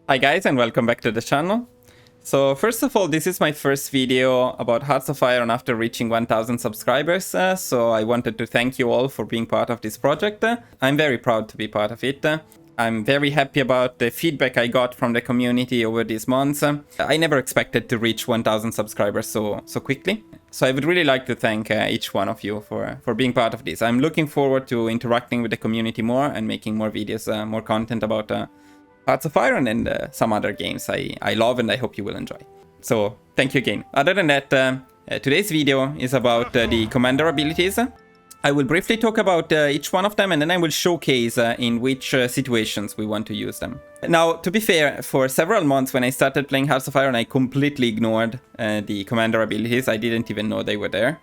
Hi guys and welcome back to the channel. So first of all, this is my first video about Hearts of Iron after reaching 1000 subscribers, so I wanted to thank you all for being part of this project. I'm very proud to be part of it. I'm very happy about the feedback I got from the community over these months. I never expected to reach 1000 subscribers so quickly. So I would really like to thank each one of you for being part of this. I'm looking forward to interacting with the community more and making more videos, more content about Hearts of Iron and some other games I love and I hope you will enjoy. So thank you again. Other than that, today's video is about the commander abilities. I will briefly talk about each one of them and then I will showcase in which situations we want to use them. Now, to be fair, for several months when I started playing Hearts of Iron, I completely ignored the commander abilities. I didn't even know they were there.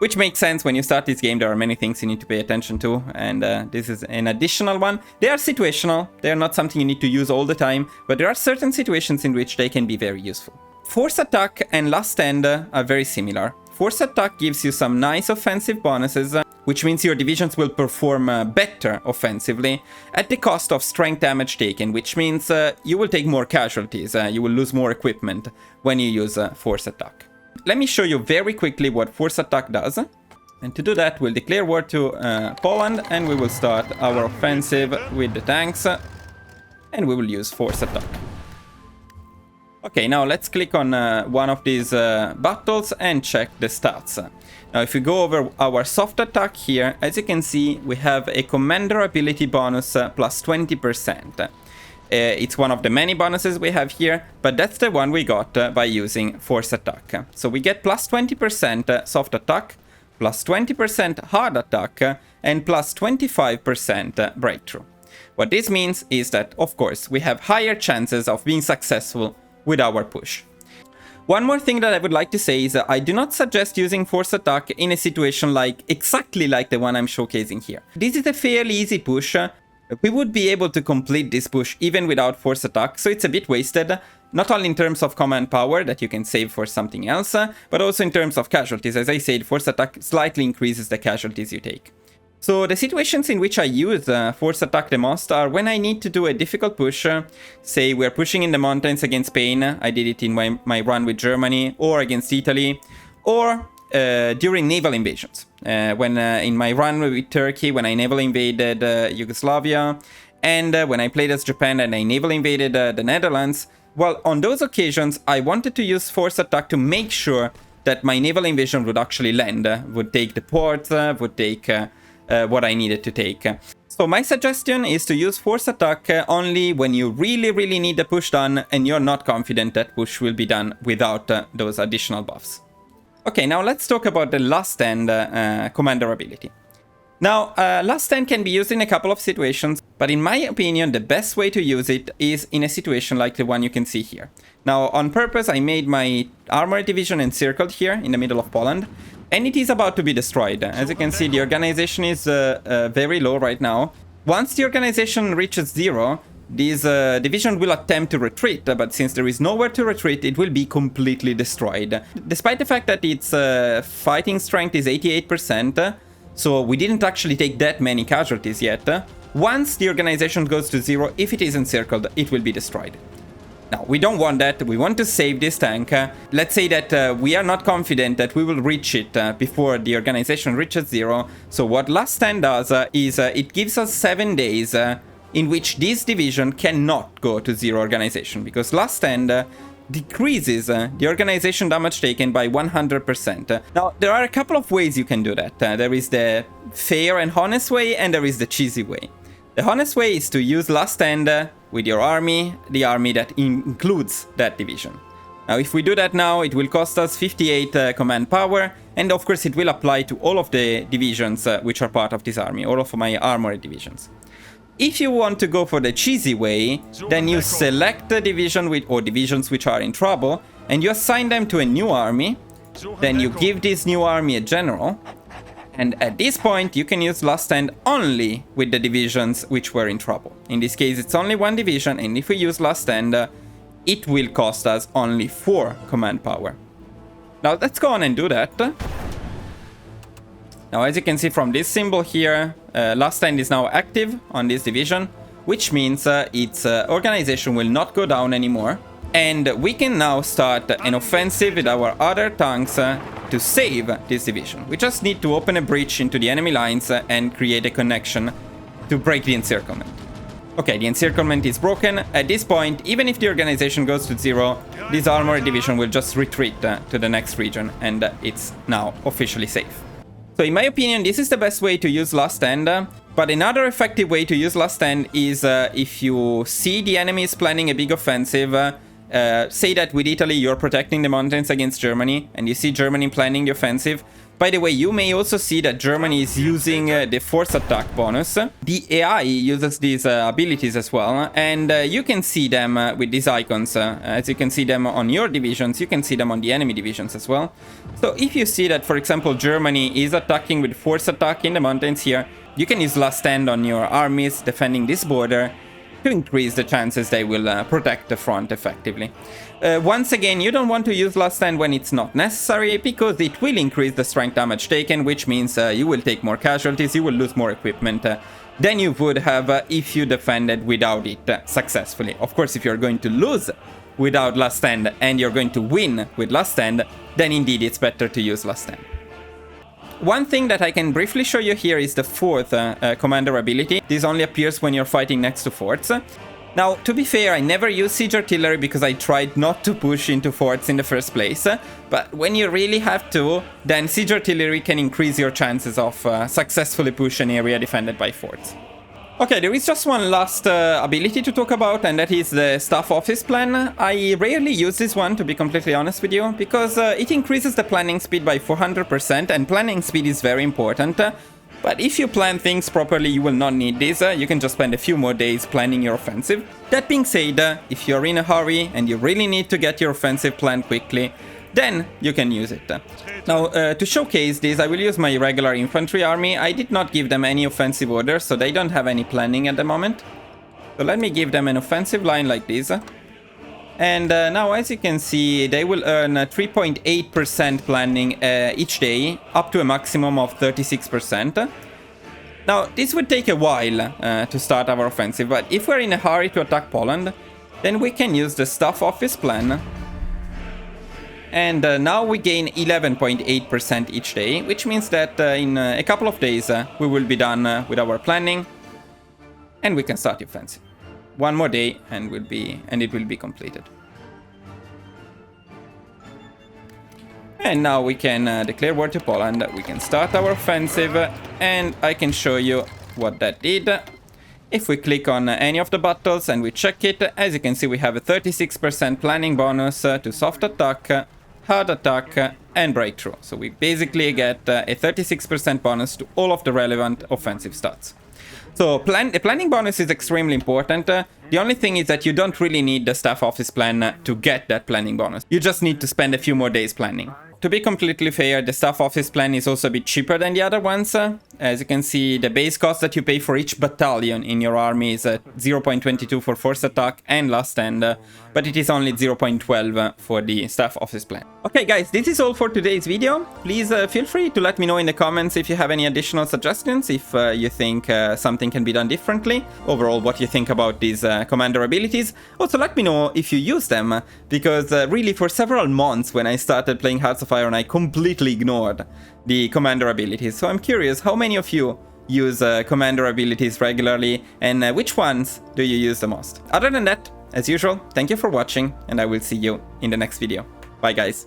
Which makes sense. When you start this game, there are many things you need to pay attention to, and this is an additional one. They are situational, they are not something you need to use all the time, but there are certain situations in which they can be very useful. Force Attack and Last Stand are very similar. Force Attack gives you some nice offensive bonuses, which means your divisions will perform better offensively at the cost of strength damage taken, which means you will take more casualties, you will lose more equipment when you use Force Attack. Let me show you very quickly what Force Attack does. And to do that, we'll declare war to Poland and we will start our offensive with the tanks. And we will use Force Attack. Okay, now let's click on one of these battles and check the stats. Now, if we go over our soft attack here, as you can see, we have a commander ability bonus plus 20%. It's one of the many bonuses we have here, but that's the one we got by using Force Attack. So we get plus 20% soft attack, plus 20% hard attack, and plus 25% breakthrough. What this means is that, of course, we have higher chances of being successful with our push. One more thing that I would like to say is I do not suggest using Force Attack in a situation exactly like the one I'm showcasing here. This is a fairly easy push. We would be able to complete this push even without Force Attack, so it's a bit wasted, not only in terms of command power that you can save for something else, but also in terms of casualties. As I said, Force Attack slightly increases the casualties you take. So the situations in which I use Force Attack the most are when I need to do a difficult push, say we're pushing in the mountains against Spain, I did it in my run with Germany, or against Italy, or during naval invasions. When in my run with Turkey, when I naval invaded Yugoslavia, and when I played as Japan and I naval invaded the Netherlands, well, on those occasions, I wanted to use Force Attack to make sure that my naval invasion would actually land, would take the port, would take what I needed to take. So my suggestion is to use Force Attack only when you really need the push done and you're not confident that push will be done without those additional buffs. Okay, now let's talk about the Last Stand commander ability. Now, Last Stand can be used in a couple of situations, but in my opinion, the best way to use it is in a situation like the one you can see here. Now, on purpose, I made my armored division encircled here in the middle of Poland, and it is about to be destroyed. As you can see, the organization is very low right now. Once the organization reaches 0, this division will attempt to retreat, but since there is nowhere to retreat, it will be completely destroyed. Despite the fact that its fighting strength is 88%, so we didn't actually take that many casualties yet, once the organization goes to 0, if it is encircled, it will be destroyed. Now, we don't want that, we want to save this tank. Let's say that we are not confident that we will reach it before the organization reaches 0, so what Last Stand does is it gives us 7 days in which this division cannot go to 0 organization, because Last Stand decreases the organization damage taken by 100%. Now, there are a couple of ways you can do that. There is the fair and honest way, and there is the cheesy way. The honest way is to use Last Stand with your army, the army that includes that division. Now, if we do that now, it will cost us 58 command power, and of course it will apply to all of the divisions which are part of this army, all of my armored divisions. If you want to go for the cheesy way, then you select the division or divisions which are in trouble, and you assign them to a new army. Then you give this new army a general, and at this point you can use Last Stand only with the divisions which were in trouble. In this case, it's only one division, and if we use Last Stand, it will cost us only 4 command power. Now let's go on and do that. Now, as you can see from this symbol here, Last Stand is now active on this division. which means its organization will not go down anymore. And we can now start an offensive with our other tanks to save this division. We just need to open a breach into the enemy lines and create a connection to break the encirclement. Okay, the encirclement is broken. At this point, even if the organization goes to 0, this armored division will just retreat to the next region, and it's now officially safe. So in my opinion, this is the best way to use Last Stand. But another effective way to use Last Stand is if you see the enemy is planning a big offensive. Say that with Italy you're protecting the mountains against Germany, and you see Germany planning the offensive. By the way, you may also see that Germany is using the force attack bonus. The AI uses these abilities as well, and you can see them with these icons. As you can see them on your divisions, you can see them on the enemy divisions as well. So if you see that, for example, Germany is attacking with force attack in the mountains here, you can use Last Stand on your armies defending this border to increase the chances they will protect the front effectively. Once again, you don't want to use Last Stand when it's not necessary, because it will increase the strength damage taken, which means you will take more casualties, you will lose more equipment than you would have if you defended without it successfully. Of course, if you're going to lose without Last Stand and you're going to win with Last Stand, then indeed it's better to use Last Stand. One thing that I can briefly show you here is the fourth commander ability. This only appears when you're fighting next to forts. Now, to be fair, I never use siege artillery because I tried not to push into forts in the first place. But when you really have to, then siege artillery can increase your chances of successfully push an area defended by forts. Okay, there is just one last ability to talk about, and that is the staff office plan. I rarely use this one, to be completely honest with you, because it increases the planning speed by 400%, and planning speed is very important. But if you plan things properly, you will not need this. You can just spend a few more days planning your offensive. That being said, if you're in a hurry and you really need to get your offensive planned quickly, then you can use it. Now, to showcase this, I will use my regular infantry army. I did not give them any offensive orders, so they don't have any planning at the moment. So let me give them an offensive line like this. And now, as you can see, they will earn 3.8% planning each day, up to a maximum of 36%. Now, this would take a while to start our offensive, but if we're in a hurry to attack Poland, then we can use the staff office plan. And now we gain 11.8% each day, which means that in a couple of days we will be done with our planning, and we can start the offensive. One more day and it will be completed. And now we can declare war to Poland. We can start our offensive, and I can show you what that did. If we click on any of the battles and we check it, as you can see, we have a 36% planning bonus to soft attack, hard attack, and breakthrough. So we basically get a 36% bonus to all of the relevant offensive stats. So the planning bonus is extremely important. The only thing is that you don't really need the staff office plan to get that planning bonus. You just need to spend a few more days planning. To be completely fair, the staff office plan is also a bit cheaper than the other ones. As you can see, the base cost that you pay for each battalion in your army is 0.22 for force attack and last stand, but it is only 0.12 for the staff office plan. Okay guys, this is all for today's video. Please feel free to let me know in the comments if you have any additional suggestions, if you think something can be done differently, overall what you think about these commander abilities. Also let me know if you use them, because really for several months when I started playing Hearts of Iron I completely ignored the commander abilities. So I'm curious, how many of you use commander abilities regularly, and which ones do you use the most? Other than that, as usual, thank you for watching, and I will see you in the next video. Bye guys.